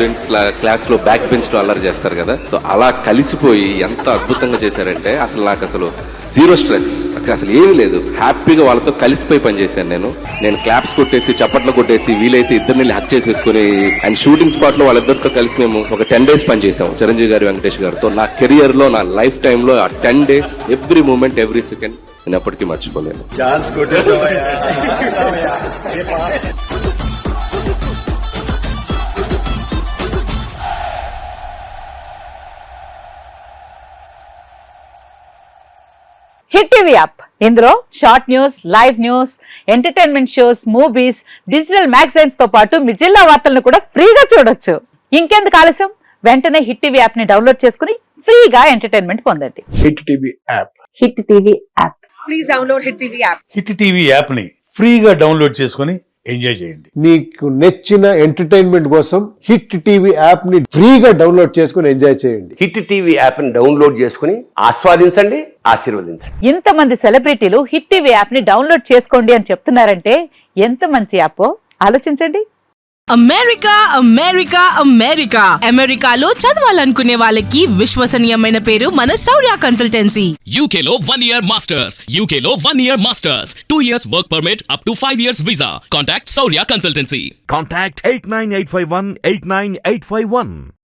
Students class లో back bench లో అల్లరి చేస్తారు కదా, సో అలా కలిసిపోయి ఎంత అద్భుతంగా చేశారంటే అసలు నాకు అసలు జీరో స్ట్రెస్, అసలు ఏమీ లేదు. హ్యాపీగా వాళ్ళతో కలిసిపోయి పనిచేశాను. నేను క్లాప్స్ కొట్టేసి చప్పట్లు కొట్టేసి వీలైతే ఇద్దరిని హక్ చేసేసుకుని అండ్ షూటింగ్ స్పాట్ లో వాళ్ళిద్దరితో కలిసి మేము ఒక 10 days పనిచేసాం చిరంజీవి గారు, వెంకటేష్ గారితో. నా కెరియర్ లో, నా లైఫ్ టైమ్ లో ఆ 10 days every moment, every second నేను ఎప్పటికీ మర్చిపోలేను. హిట్ టీవీ యాప్, ఇందులో short news, live news, entertainment shows, movies, digital magazines తో పాటు మీ జిల్లా వార్తలను కూడా ఫ్రీగా చూడొచ్చు. ఇంకెందుకు ఆలస్యం, వెంటనే హిట్ టీవీ యాప్ ని డౌన్లోడ్ చేసుకుని ఫ్రీగా ఎంటర్టైన్మెంట్ పొందండి. Hit TV app. Hit TV app. Please download hit TV app. Hit TV app ని ఫ్రీగా డౌన్లోడ్ చేసుకుని ఎంజాయ్ చేయండి. మీకు నచ్చిన ఎంటర్టైన్మెంట్ కోసం హిట్ టీవీ యాప్ ని ఫ్రీగా డౌన్లోడ్ చేసుకుని ఎంజాయ్ చేయండి. హిట్ టీవీ యాప్ ని డౌన్లోడ్ చేసుకుని ఆస్వాదించండి, ఆశీర్వదించండి. ఇంతమంది సెలబ్రిటీలు హిట్ టీవీ యాప్ ని డౌన్లోడ్ చేసుకోండి అని చెప్తున్నారంటే ఎంత మంచి యాప్ ఆలోచించండి. అమెరికా అమెరికా అమెరికా అమెరికాలో చదవాలనుకునే వాళ్ళకి విశ్వసనీయమైన పేరు మన శౌర్య కన్సల్టెన్సీ. UK లో 1 year masters, UK లో 1 year masters, 2 years work permit up to 5 years visa. Contact Saurya Consultancy. Contact 89851 89851.